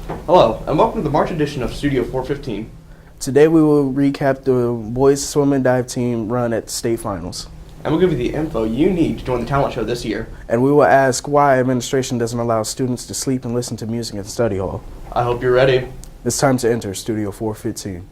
Hello, and welcome to the March edition of Studio 415. Today we will recap the boys swim and dive team run at the state finals. And we'll give you the info you need to join the talent show this year. And we will ask why administration doesn't allow students to sleep and listen to music in study hall. I hope you're ready. It's time to enter Studio 415.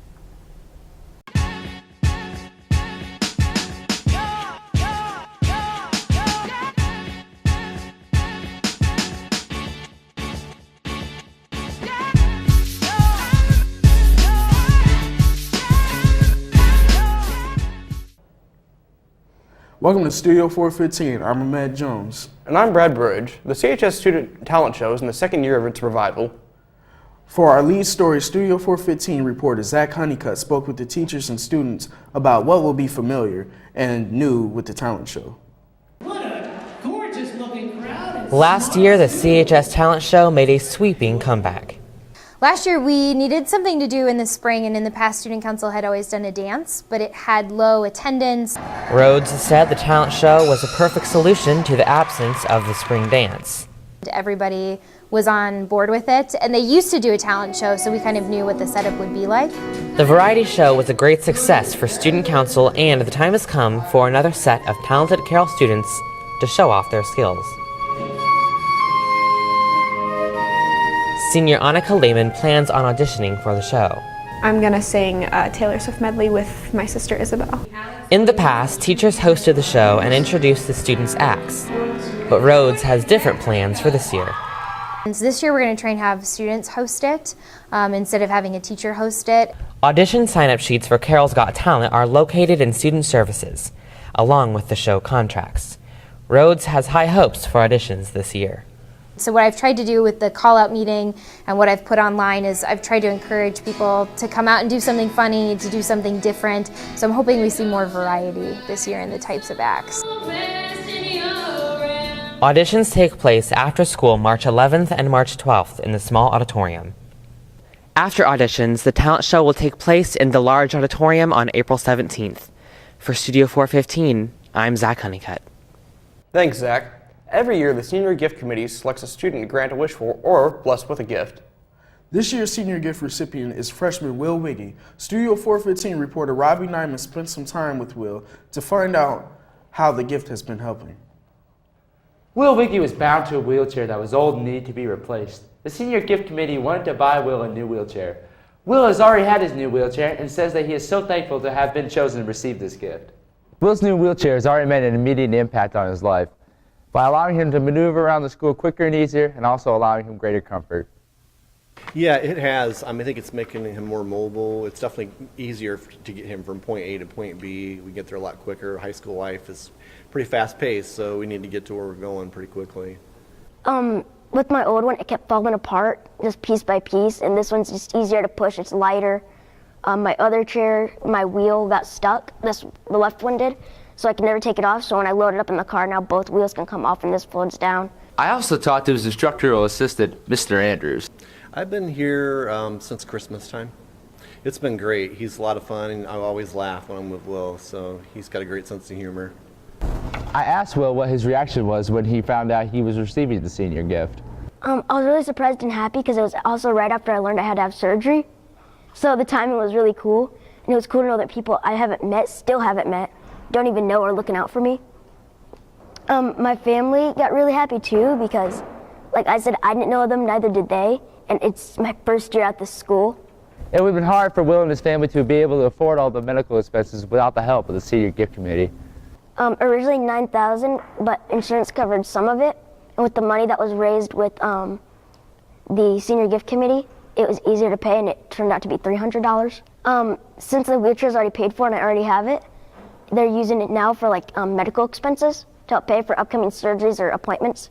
Welcome to Studio 415. I'm Ahmed Jones. And I'm Brad Bridge. The CHS Student Talent Show is in the second year of its revival. For our lead story, Studio 415 reporter Zach Honeycutt spoke with the teachers and students about what will be familiar and new with the talent show. What a gorgeous looking crowd. Last year, the CHS Talent Show made a sweeping comeback. Last year we needed something to do in the spring, and in the past Student Council had always done a dance, but it had low attendance. Rhodes said the talent show was a perfect solution to the absence of the spring dance. Everybody was on board with it, and they used to do a talent show, so we kind of knew what the setup would be like. The variety show was a great success for Student Council, and the time has come for another set of talented Carroll students to show off their skills. Senior Annika Lehman plans on auditioning for the show. I'm gonna sing Taylor Swift medley with my sister Isabel. In the past, teachers hosted the show and introduced the students' acts, but Rhodes has different plans for this year. And so this year we're going to try and have students host it instead of having a teacher host it. Audition sign-up sheets for Carroll's Got Talent are located in Student Services, along with the show contracts. Rhodes has high hopes for auditions this year. So what I've tried to do with the call-out meeting and what I've put online is I've tried to encourage people to come out and do something funny, to do something different. So I'm hoping we see more variety this year in the types of acts. Auditions take place after school March 11th and March 12th in the small auditorium. After auditions, the talent show will take place in the large auditorium on April 17th. For Studio 415, I'm Zach Honeycutt. Thanks, Zach. Every year, the Senior Gift Committee selects a student to grant a wish for or bless with a gift. This year's senior gift recipient is freshman Will Wiggy. Studio 415 reporter Robbie Nyman spent some time with Will to find out how the gift has been helping. Will Wiggy was bound to a wheelchair that was old and needed to be replaced. The senior gift committee wanted to buy Will a new wheelchair. Will has already had his new wheelchair and says that he is so thankful to have been chosen to receive this gift. Will's new wheelchair has already made an immediate impact on his life by allowing him to maneuver around the school quicker and easier, and also allowing him greater comfort. Yeah, it has. I think it's making him more mobile. It's definitely easier to get him from point A to point B. We get there a lot quicker. High school life is pretty fast paced, so we need to get to where we're going pretty quickly. With my old one, it kept falling apart just piece by piece, and this one's just easier to push. It's lighter. My other chair, my wheel got stuck. The left one did. So I can never take it off, so when I load it up in the car, now both wheels can come off and this folds down. I also talked to his instructional assistant, Mr. Andrews. I've been here since Christmas time. It's been great. He's a lot of fun, and I always laugh when I'm with Will, so he's got a great sense of humor. I asked Will what his reaction was when he found out he was receiving the senior gift. I was really surprised and happy because it was also right after I learned I had to have surgery. So the timing was really cool, and it was cool to know that people I haven't met, still haven't met, don't even know are looking out for me. My family got really happy too because, like I said, I didn't know them, neither did they, and it's my first year at this school. It would have been hard for Will and his family to be able to afford all the medical expenses without the help of the senior gift committee. Originally $9,000, but insurance covered some of it, and with the money that was raised with the senior gift committee, it was easier to pay, and it turned out to be $300. Since the wheelchair is already paid for and I already have it, they're using it now for medical expenses to help pay for upcoming surgeries or appointments.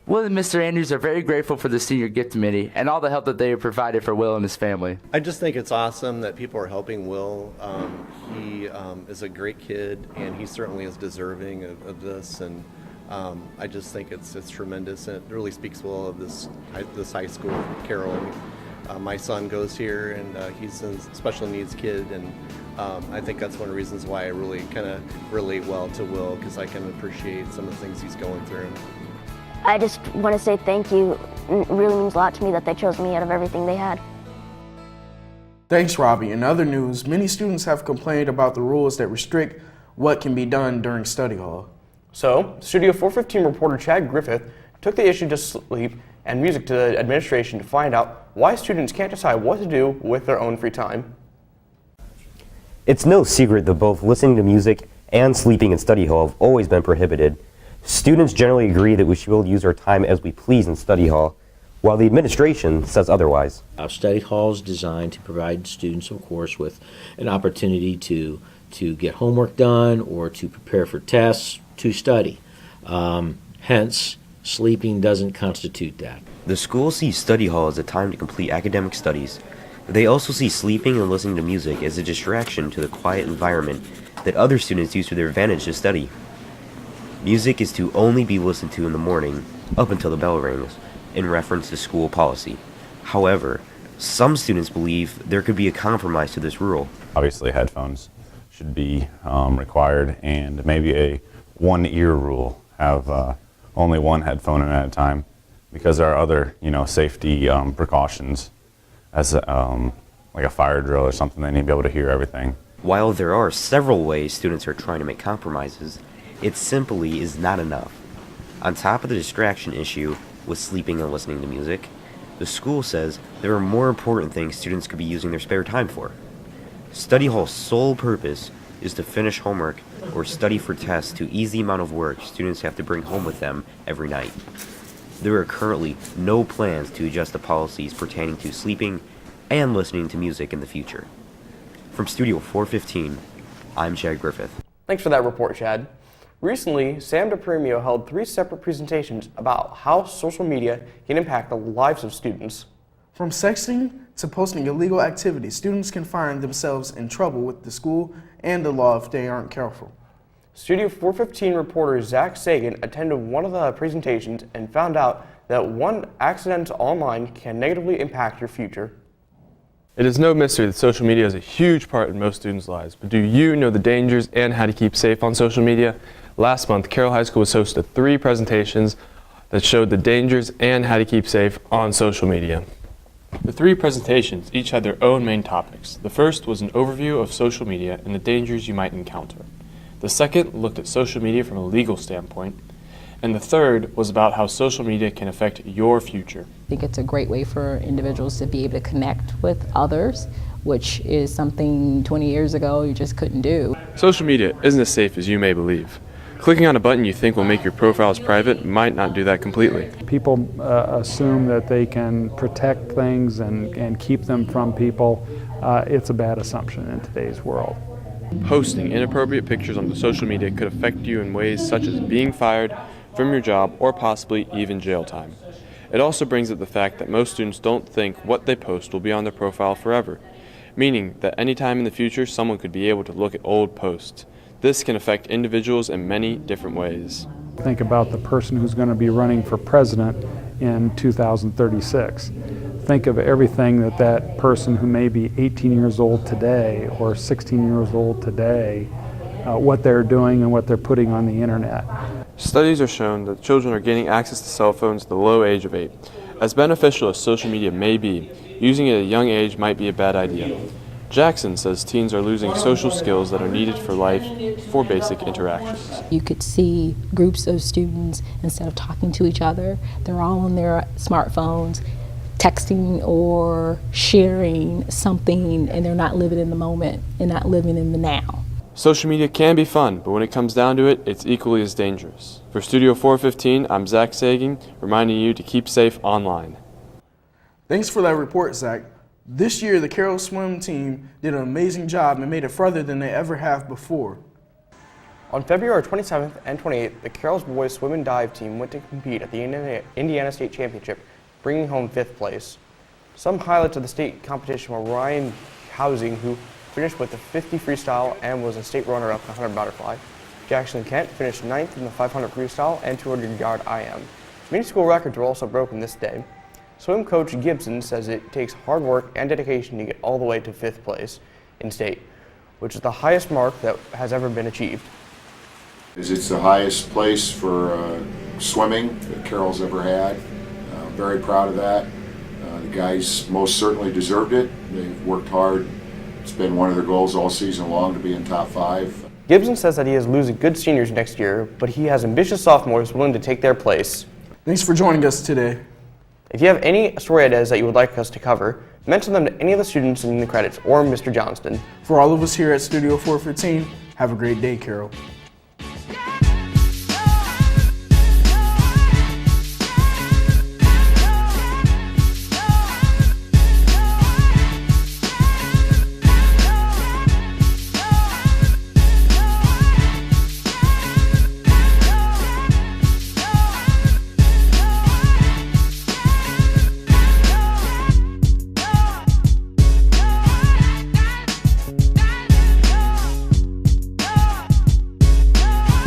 Will and Mr. Andrews are very grateful for the senior gift committee and all the help that they have provided for Will and his family. I just think it's awesome that people are helping Will. He is a great kid, and he certainly is deserving of this, and I just think it's tremendous, and it really speaks well of this high school, Carroll. My son goes here, and he's a special needs kid, and I think that's one of the reasons why I really kind of relate well to Will, because I can appreciate some of the things he's going through. I just want to say thank you. It really means a lot to me that they chose me out of everything they had. Thanks, Robbie. In other news, many students have complained about the rules that restrict what can be done during study hall. So, Studio 415 reporter Chad Griffith took the issue to sleep and music to the administration to find out why students can't decide what to do with their own free time. It's no secret that both listening to music and sleeping in study hall have always been prohibited. Students generally agree that we should be able to use our time as we please in study hall, while the administration says otherwise. Our study hall is designed to provide students, of course, with an opportunity to get homework done or to prepare for tests, to study. Hence, sleeping doesn't constitute that. The school sees study hall as a time to complete academic studies. They also see sleeping and listening to music as a distraction to the quiet environment that other students use to their advantage to study. Music is to only be listened to in the morning, up until the bell rings, in reference to school policy. However, some students believe there could be a compromise to this rule. Obviously, headphones should be required, and maybe a one-ear rule, have only one headphone in at a time, because there are other, safety precautions, as like a fire drill or something. They need to be able to hear everything. While there are several ways students are trying to make compromises, it simply is not enough. On top of the distraction issue with sleeping and listening to music, the school says there are more important things students could be using their spare time for. Study hall's sole purpose is to finish homework or study for tests to ease the amount of work students have to bring home with them every night. There are currently no plans to adjust the policies pertaining to sleeping and listening to music in the future. From Studio 415, I'm Chad Griffith. Thanks for that report, Chad. Recently, Sam DePremio held 3 separate presentations about how social media can impact the lives of students. From sexting to posting illegal activities, students can find themselves in trouble with the school and the law if they aren't careful. Studio 415 reporter Zach Sagan attended one of the presentations and found out that one accident online can negatively impact your future. It is no mystery that social media is a huge part in most students' lives, but do you know the dangers and how to keep safe on social media? Last month, Carroll High School was hosted to 3 presentations that showed the dangers and how to keep safe on social media. The 3 presentations each had their own main topics. The first was an overview of social media and the dangers you might encounter. The second looked at social media from a legal standpoint. And the third was about how social media can affect your future. I think it's a great way for individuals to be able to connect with others, which is something 20 years ago you just couldn't do. Social media isn't as safe as you may believe. Clicking on a button you think will make your profiles private might not do that completely. People assume that they can protect things and keep them from people. It's a bad assumption in today's world. Posting inappropriate pictures on the social media could affect you in ways such as being fired from your job or possibly even jail time. It also brings up the fact that most students don't think what they post will be on their profile forever, meaning that any time in the future someone could be able to look at old posts. This can affect individuals in many different ways. Think about the person who's going to be running for president in 2036. Think of everything that person who may be 18 years old today or 16 years old today, what they're doing and what they're putting on the internet. Studies are shown that children are gaining access to cell phones at the low age of 8. As beneficial as social media may be, using it at a young age might be a bad idea. Jackson says teens are losing social skills that are needed for life for basic interactions. You could see groups of students, instead of talking to each other, they're all on their smartphones, texting or sharing something, and they're not living in the moment and not living in the now. Social media can be fun, but when it comes down to it, it's equally as dangerous. For Studio 415, I'm Zach Sagan, reminding you to keep safe online. Thanks for that report, Zach. This year, the Carroll swim team did an amazing job and made it further than they ever have before. On February 27th and 28th, the Carroll's boys swim and dive team went to compete at the Indiana State Championship, bringing home 5th place. Some highlights of the state competition were Ryan Housing, who finished with the 50 freestyle and was a state runner-up in the 100 butterfly. Jackson Kent finished 9th in the 500 freestyle and 200-yard IM. Many school records were also broken this day. Swim coach Gibson says it takes hard work and dedication to get all the way to 5th place in state, which is the highest mark that has ever been achieved. It's the highest place for swimming that Carroll's ever had. Very proud of that. The guys most certainly deserved it. They've worked hard. It's been one of their goals all season long to be in top 5. Gibson says that he is losing good seniors next year, but he has ambitious sophomores willing to take their place. Thanks for joining us today. If you have any story ideas that you would like us to cover, mention them to any of the students in the credits or Mr. Johnston. For all of us here at Studio 415, have a great day, Carroll.